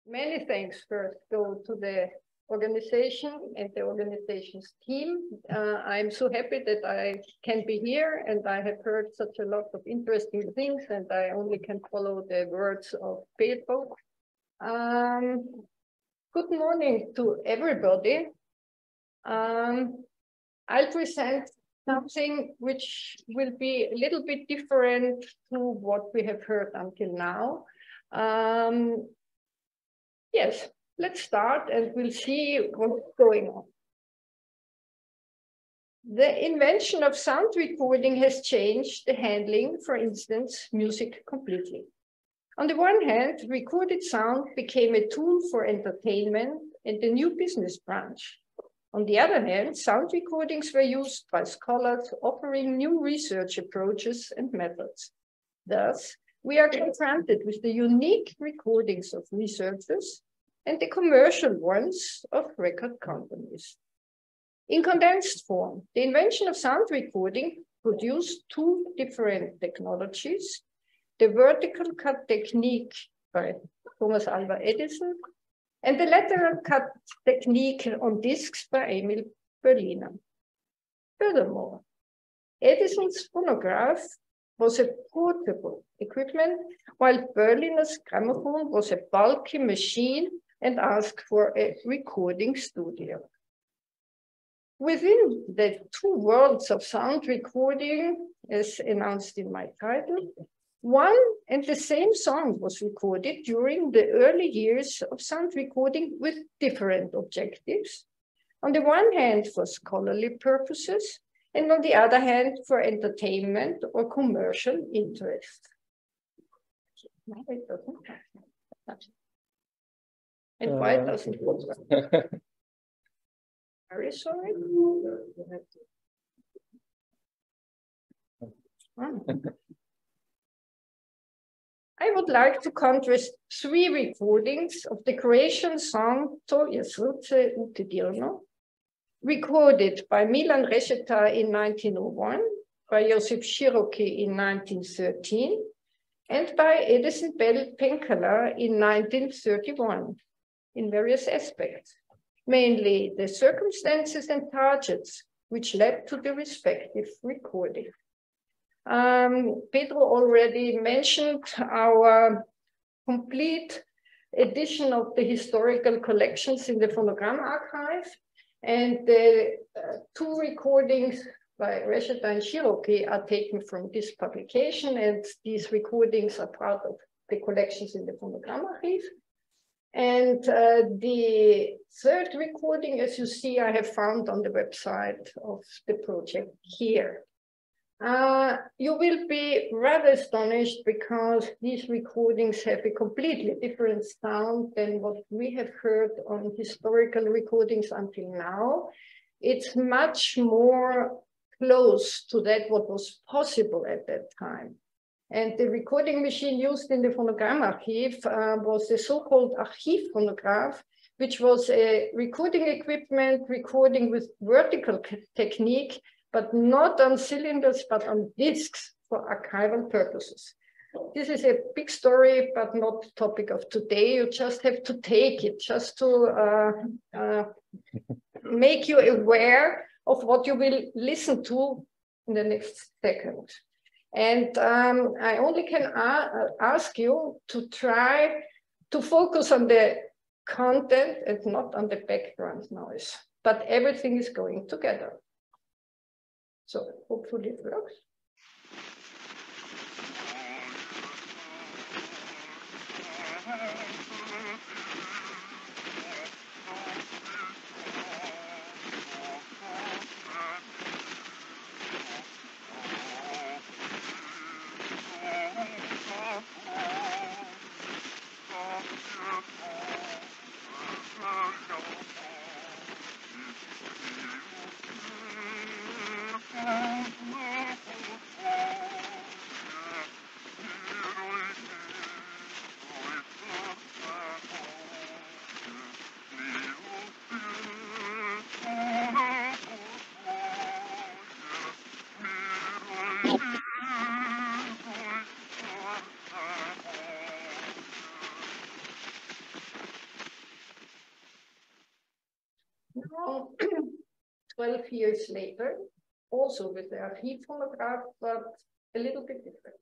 Many thanks first go to the organization and the organization's team. I'm so happy that I can be here, and I have heard such a lot of interesting things, and I only can follow the words of Pedro. Good morning to everybody. I'll present something which will be a little bit different to what we have heard until now. Yes, let's start and we'll see what's going on. The invention of sound recording has changed the handling, for instance, music completely. On the one hand, recorded sound became a tool for entertainment and a new business branch. On the other hand, sound recordings were used by scholars offering new research approaches and methods. Thus, we are confronted with the unique recordings of researchers and the commercial ones of record companies. In condensed form, the invention of sound recording produced two different technologies: the vertical cut technique by Thomas Alva Edison and the lateral cut technique on discs by Emil Berliner. Furthermore, Edison's phonograph was a portable equipment, while Berliner's gramophone was a bulky machine and asked for a recording studio. Within the two worlds of sound recording, as announced in my title, one and the same song was recorded during the early years of sound recording with different objectives. On the one hand, for scholarly purposes, and on the other hand, for entertainment or commercial interest. And why doesn't it work? Very sorry. I would like to contrast three recordings of the Croatian song To HRZZ Utedirno, recorded by Milan Rešeta in 1901, by Josip Široki in 1913, and by Edison Penkala in 1931, in various aspects, mainly the circumstances and targets which led to the respective recording. Pedro already mentioned our complete edition of the historical collections in the Phonogrammarchiv, and the two recordings by Rešeta and Široki are taken from this publication, and these recordings are part of the collections in the Phonogrammarchiv. And the third recording, as you see, I have found on the website of the project here. You will be rather astonished because these recordings have a completely different sound than what we have heard on historical recordings until now. It's much more close to that what was possible at that time. And the recording machine used in the Phonogrammarchiv was the so-called Archivphonograph, which was a recording equipment recording with vertical technique, but not on cylinders, but on discs for archival purposes. This is a big story, but not the topic of today. You just have to take it, just to make you aware of what you will listen to in the next second. And I only can ask you to try to focus on the content and not on the background noise, but everything is going together. So hopefully it works. Now, 12 years later, also with the Archivphonograph, but a little bit different.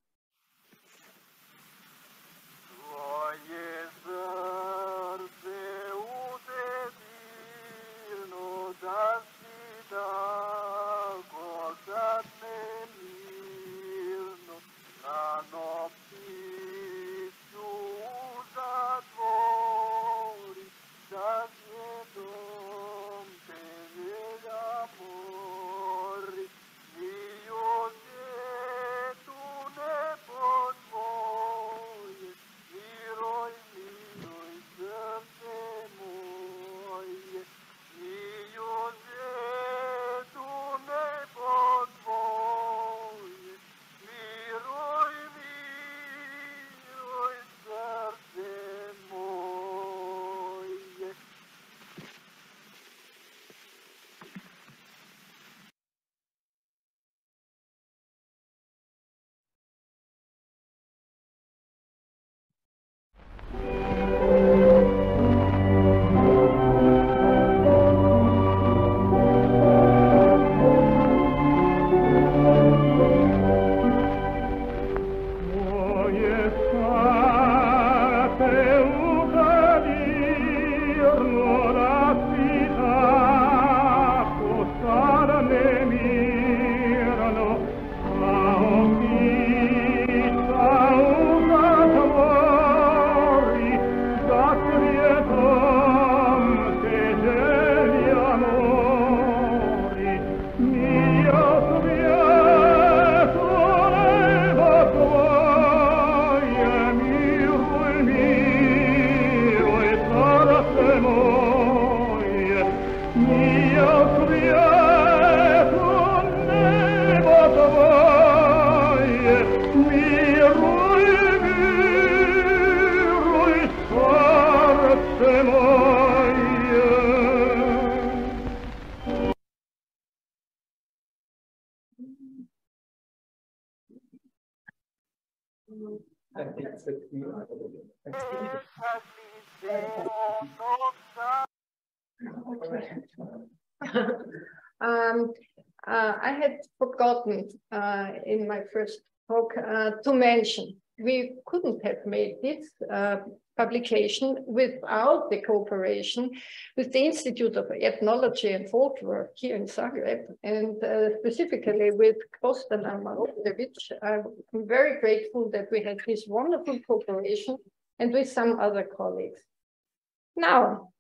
I had forgotten in my first talk to mention we couldn't have made this publication without the cooperation with the Institute of Ethnology and Folklore here in Zagreb, and specifically with Kostana Marotevic. I'm very grateful that we had this wonderful cooperation, and with some other colleagues. Now,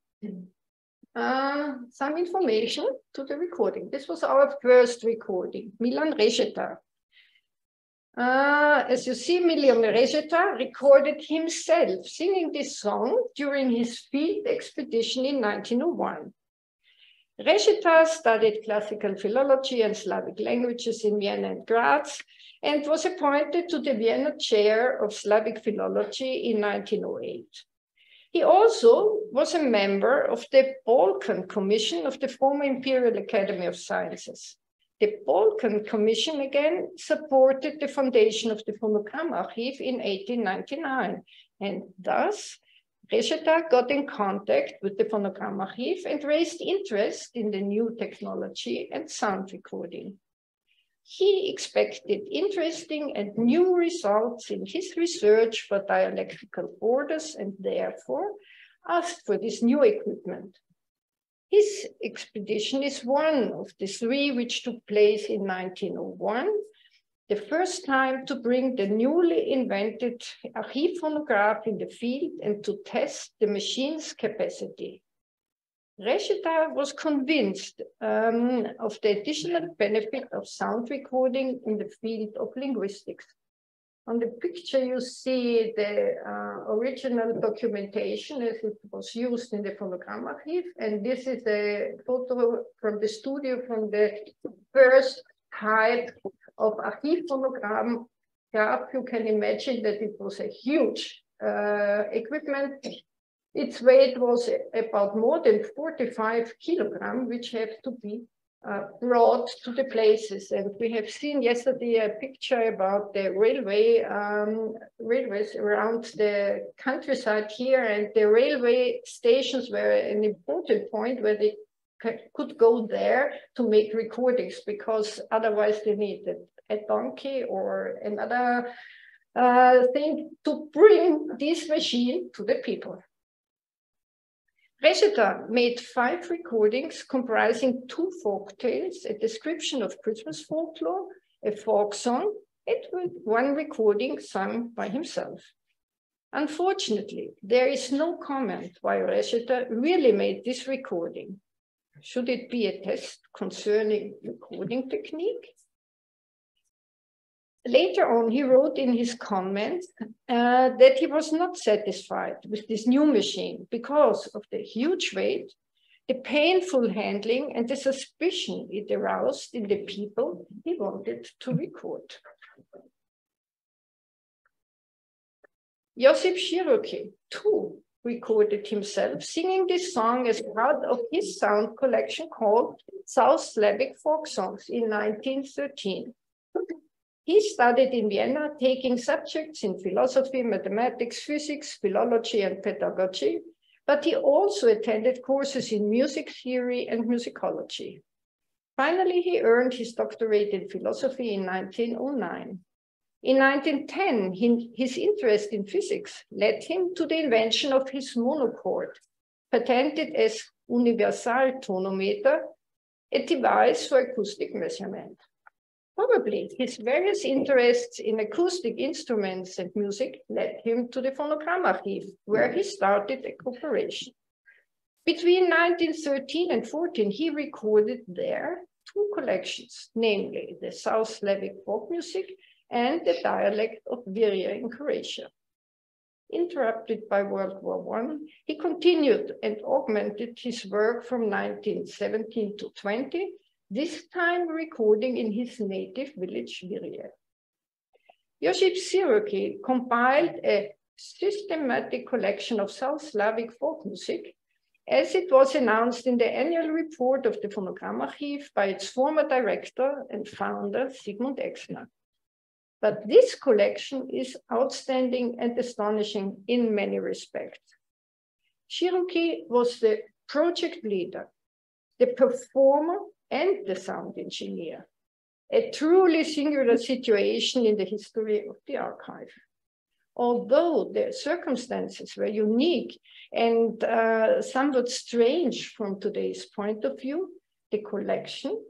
some information to the recording. This was our first recording, Milan Rezeta. As you see, Milan Rezeta recorded himself singing this song during his field expedition in 1901. Rezeta studied classical philology and Slavic languages in Vienna and Graz, and was appointed to the Vienna Chair of Slavic Philology in 1908. He also was a member of the Balkan Commission of the former Imperial Academy of Sciences. The Balkan Commission again supported the foundation of the Phonogrammarchiv in 1899, and thus Rezeta got in contact with the Phonogrammarchiv and raised interest in the new technology and sound recording. He expected interesting and new results in his research for dialectical orders and therefore asked for this new equipment. His expedition is one of the three which took place in 1901, the first time to bring the newly invented Archivphonograph in the field and to test the machine's capacity. Rezeta was convinced of the additional benefit of sound recording in the field of linguistics. On the picture, you see the original documentation as it was used in the Phonogrammarchiv, and this is a photo from the studio from the first type of Archivphonograph. You can imagine that it was a huge equipment. Its weight was about more than 45 kilograms, which have to be brought to the places. And we have seen yesterday a picture about the railways around the countryside here, and the railway stations were an important point where the could go there to make recordings, because otherwise they needed a donkey or another thing to bring this machine to the people. Reseta made 5 recordings comprising 2 folk tales, a description of Christmas folklore, a folk song, and 1 recording sung by himself. Unfortunately, there is no comment why Reseta really made this recording. Should it be a test concerning recording technique? Later on, he wrote in his comments that he was not satisfied with this new machine because of the huge weight, the painful handling, and the suspicion it aroused in the people he wanted to record. Josip Široki, too, recorded himself singing this song as part of his sound collection called South Slavic Folk Songs in 1913. He studied in Vienna, taking subjects in philosophy, mathematics, physics, philology, and pedagogy, but he also attended courses in music theory and musicology. Finally, he earned his doctorate in philosophy in 1909. In 1910, his interest in physics led him to the invention of his monochord, patented as universal tonometer, a device for acoustic measurement. Probably his various interests in acoustic instruments and music led him to the Phonogrammarchiv, where he started a cooperation. Between 1913 and 14, he recorded there 2 collections, namely the South Slavic folk music and the dialect of Virya in Croatia. Interrupted by World War I, he continued and augmented his work from 1917 to 20, this time recording in his native village, Virya. Josip Široki compiled a systematic collection of South Slavic folk music, as it was announced in the annual report of the Phonogrammarchiv by its former director and founder, Sigmund Exner. But this collection is outstanding and astonishing in many respects. Široki was the project leader, the performer, and the sound engineer. A truly singular situation in the history of the archive. Although the circumstances were unique and somewhat strange from today's point of view, the collection,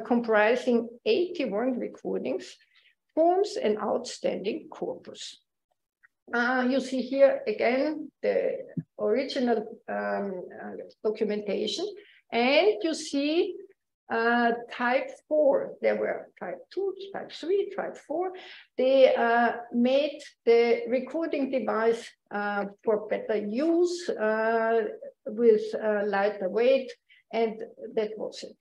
comprising 81 recordings, forms an outstanding corpus. You see here again the original documentation, and you see type 4. There were type 2, type 3, type 4. They made the recording device for better use with lighter weight, and that was it.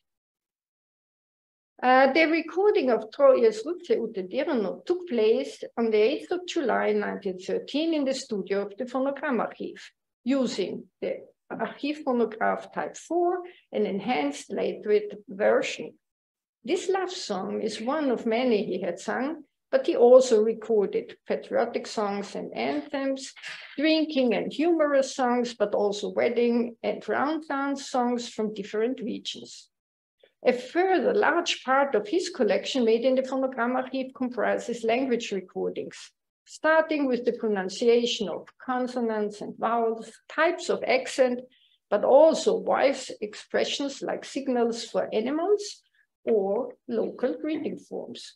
The recording of Trojes Rutse Utedirno took place on the 8th of July 1913 in the studio of the Phonogrammarchiv, using the Archiv Phonograph Type 4, an enhanced lightweight version. This love song is one of many he had sung, but he also recorded patriotic songs and anthems, drinking and humorous songs, but also wedding and round dance songs from different regions. A further large part of his collection made in the Phonogrammarchiv comprises language recordings, starting with the pronunciation of consonants and vowels, types of accent, but also voice expressions like signals for animals or local greeting forms.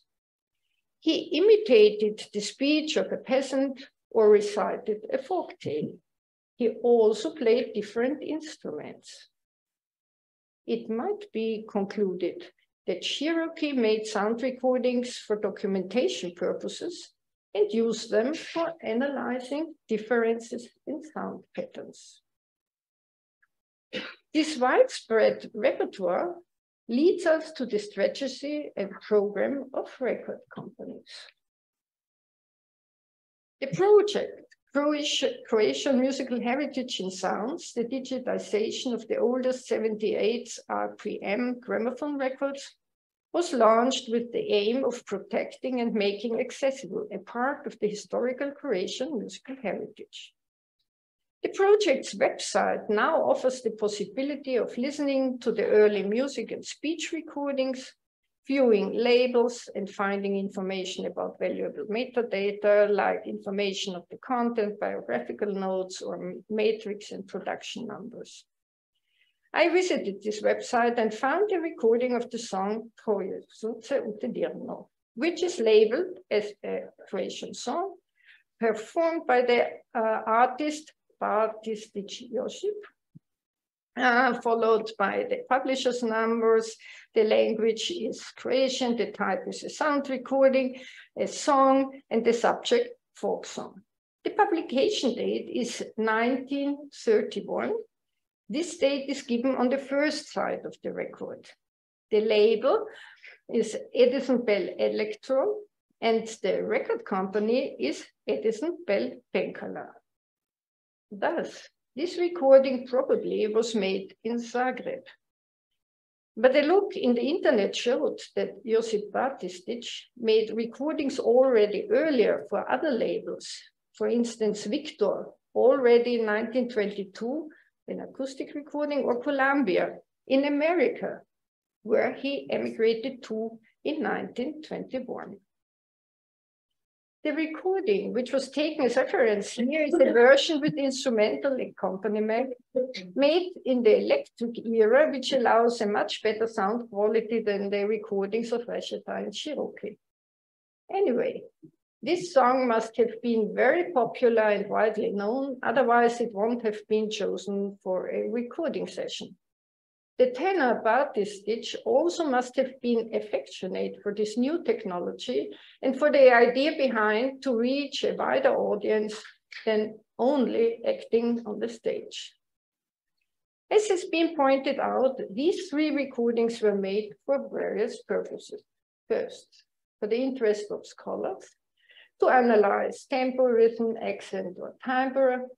He imitated the speech of a peasant or recited a folk tale. He also played different instruments. It might be concluded that Široki made sound recordings for documentation purposes and used them for analyzing differences in sound patterns. This widespread repertoire leads us to the strategy and program of record companies. The project, Croatian Musical Heritage in Sounds, the digitization of the oldest 78 RPM gramophone records, was launched with the aim of protecting and making accessible a part of the historical Croatian musical heritage. The project's website now offers the possibility of listening to the early music and speech recordings, viewing labels, and finding information about valuable metadata, like information of the content, biographical notes, or matrix and production numbers. I visited this website and found a recording of the song HRZZ und Dirno, which is labeled as a Croatian song, performed by the artist Josip, followed by the publisher's numbers. The language is Croatian, the type is a sound recording, a song, and the subject folk song. The publication date is 1931. This date is given on the first side of the record. The label is Edison Bell Electro, and the record company is Edison Bell Penkala. Thus, this recording probably was made in Zagreb. But a look in the internet showed that Josip Batistic made recordings already earlier for other labels. For instance, Victor, already in 1922, an acoustic recording, or Columbia in America, where he emigrated to in 1921. The recording, which was taken as reference here, is the version with instrumental accompaniment made in the electric era, which allows a much better sound quality than the recordings of Rashida and Cherokee. Anyway, this song must have been very popular and widely known, otherwise it won't have been chosen for a recording session. The tenor Batistic also must have been affectionate for this new technology and for the idea behind to reach a wider audience than only acting on the stage. As has been pointed out, these three recordings were made for various purposes. First, for the interest of scholars, to analyze tempo, rhythm, accent, or timbre,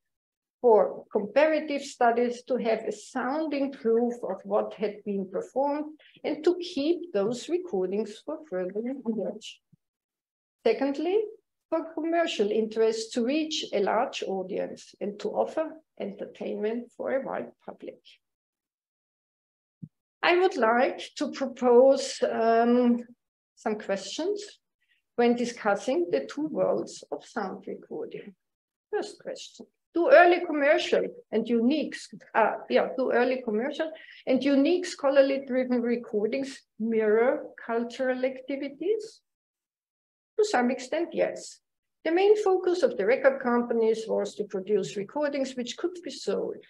for comparative studies, to have a sounding proof of what had been performed, and to keep those recordings for further research. Secondly, for commercial interests, to reach a large audience and to offer entertainment for a wide public. I would like to propose some questions when discussing the two worlds of sound recording. First question. Do early commercial and unique scholarly-driven recordings mirror cultural activities? To some extent, yes. The main focus of the record companies was to produce recordings which could be sold.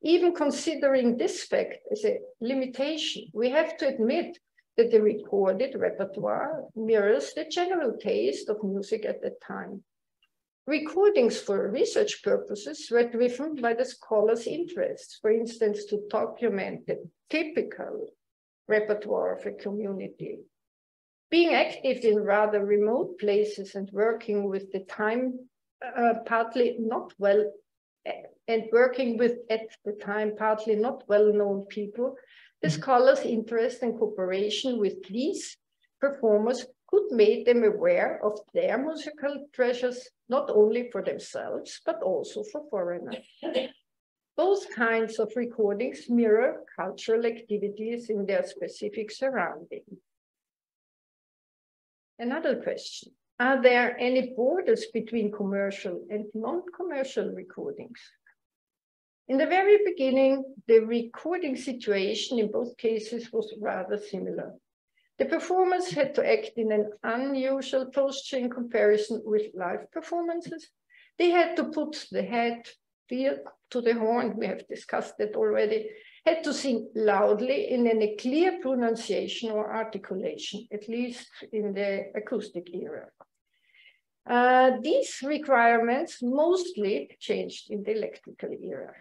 Even considering this fact as a limitation, we have to admit that the recorded repertoire mirrors the general taste of music at that time. Recordings for research purposes were driven by the scholar's interests, for instance, to document the typical repertoire of a community. Being active in rather remote places and working with the time partly not well known people, the scholar's interest and cooperation with these performers could make them aware of their musical treasures, not only for themselves, but also for foreigners. Both kinds of recordings mirror cultural activities in their specific surroundings. Another question, are there any borders between commercial and non-commercial recordings? In the very beginning, the recording situation in both cases was rather similar. The performers had to act in an unusual posture in comparison with live performances. They had to put the head to the horn, we have discussed that already, had to sing loudly in a clear pronunciation or articulation, at least in the acoustic era. These requirements mostly changed in the electrical era.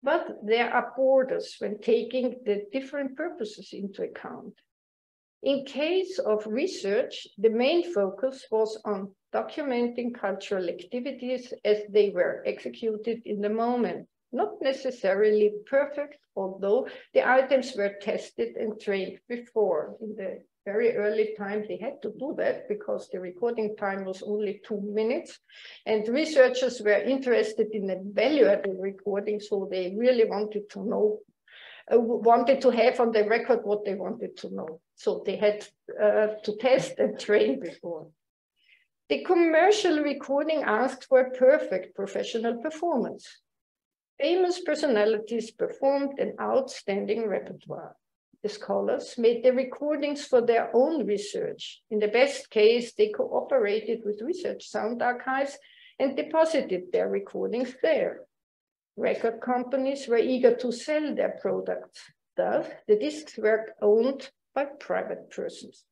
But there are borders when taking the different purposes into account. In case of research, the main focus was on documenting cultural activities as they were executed in the moment, not necessarily perfect, although the items were tested and trained before in the very early time, they had to do that because the recording time was only 2 minutes. And researchers were interested in a valuable recording, so they really wanted to know, wanted to have on the record what they wanted to know. So they had to test and train before. The commercial recording asked for a perfect professional performance. Famous personalities performed an outstanding repertoire. The scholars made the recordings for their own research. In the best case, they cooperated with research sound archives and deposited their recordings there. Record companies were eager to sell their products. Thus, the discs were owned by private persons.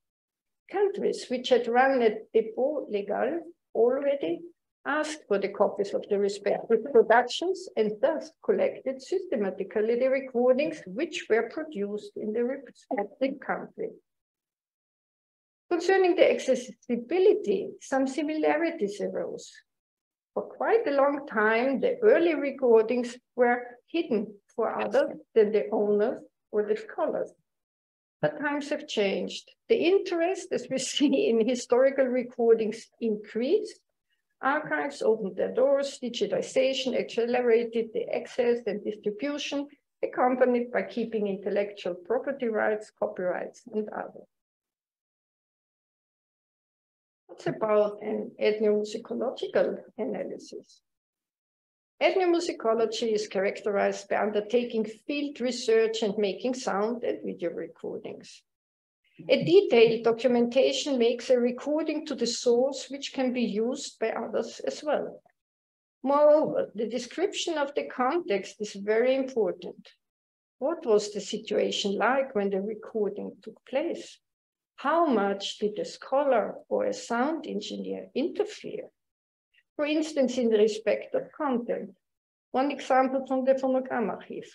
Countries which had run a dépôt légal already asked for the copies of the respective productions and thus collected systematically the recordings which were produced in the respective country. Concerning the accessibility, some similarities arose. For quite a long time, the early recordings were hidden for others than the owners or the scholars. But times have changed. The interest, as we see in historical recordings, increased. Archives opened their doors, digitization accelerated the access and distribution, accompanied by keeping intellectual property rights, copyrights, and others. What's about an ethnomusicological analysis? Ethnomusicology is characterized by undertaking field research and making sound and video recordings. A detailed documentation makes a recording to the source which can be used by others as well. Moreover, the description of the context is very important. What was the situation like when the recording took place? How much did a scholar or a sound engineer interfere? For instance, in respect of content. One example from the Phonogrammarchiv.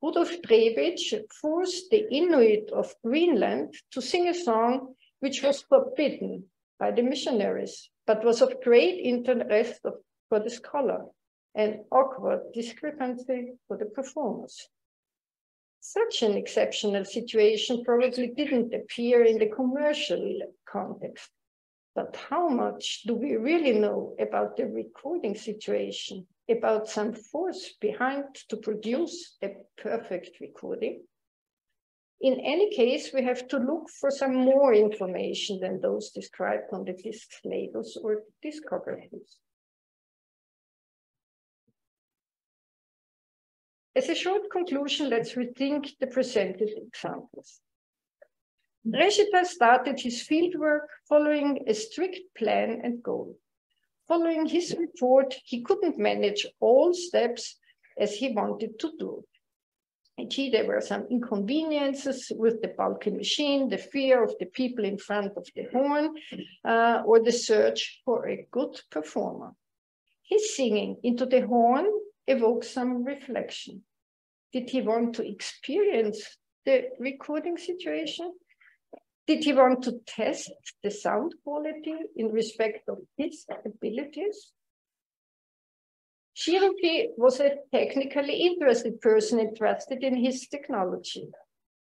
Rudolf Trebitsch forced the Inuit of Greenland to sing a song which was forbidden by the missionaries, but was of great interest for the scholar, an awkward discrepancy for the performers. Such an exceptional situation probably didn't appear in the commercial context. But how much do we really know about the recording situation, about some force behind to produce a perfect recording? In any case, we have to look for some more information than those described on the disc labels or discographies. As a short conclusion, let's rethink the presented examples. Reshita started his fieldwork following a strict plan and goal. Following his report, he couldn't manage all steps as he wanted to do. Indeed, there were some inconveniences with the bulky machine, the fear of the people in front of the horn, or the search for a good performer. His singing into the horn evoked some reflection. Did he want to experience the recording situation? Did he want to test the sound quality in respect of his abilities? Shiroki was a technically interested person interested in his technology.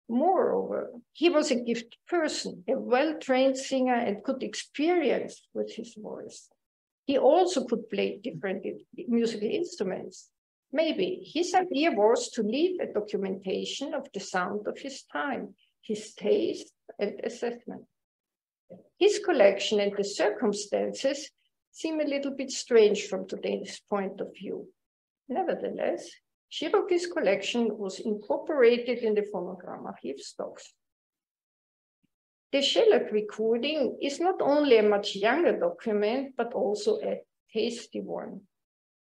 Moreover, he was a gifted person, a well-trained singer, and could experience with his voice. He also could play different musical instruments. Maybe his idea was to leave a documentation of the sound of his time, his taste and assessment. His collection and the circumstances seem a little bit strange from today's point of view. Nevertheless, Shiroki's collection was incorporated in the Phonogrammarchiv stocks. The shellac recording is not only a much younger document, but also a tasty one.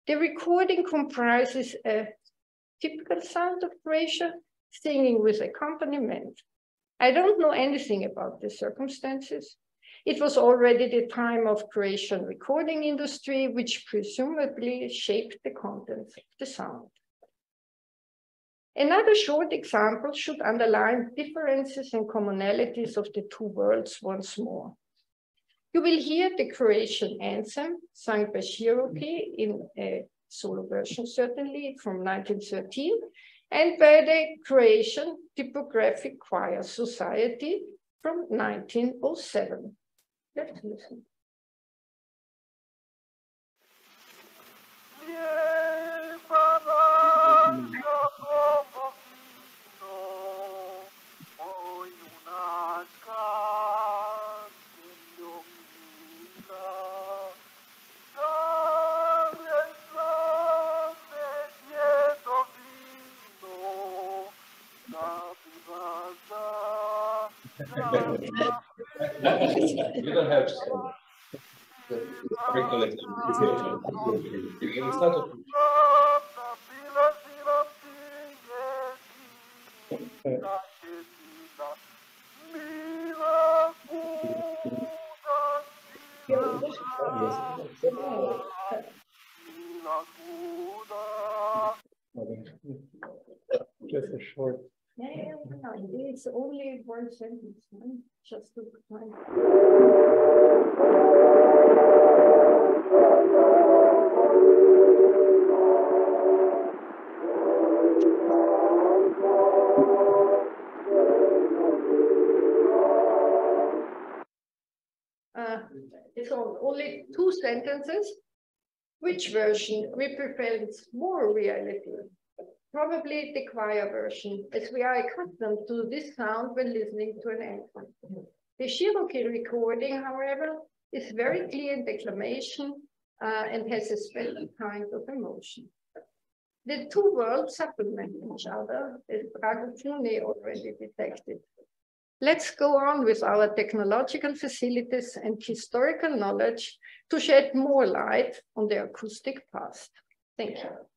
The recording comprises a typical sound of Croatia, singing with accompaniment. I don't know anything about the circumstances. It was already the time of Croatian recording industry, which presumably shaped the contents of the sound. Another short example should underline differences and commonalities of the two worlds once more. You will hear the Croatian anthem sung by Shiroki in a solo version, certainly from 1913, and by the Croatian Typographic Choir Society, from 1907. Let's listen. You don't have some. Just a short. Yeah, it's only one sentence, man. Just to find. It's only 2 sentences. Which version represents more reality? Probably the choir version, as we are accustomed to this sound when listening to an anthem. The Cherokee recording, however, is very clear in declamation and has a special kind of emotion. The 2 worlds supplement each other, as Dragocuni already detected. Let's go on with our technological facilities and historical knowledge to shed more light on the acoustic past. Thank you.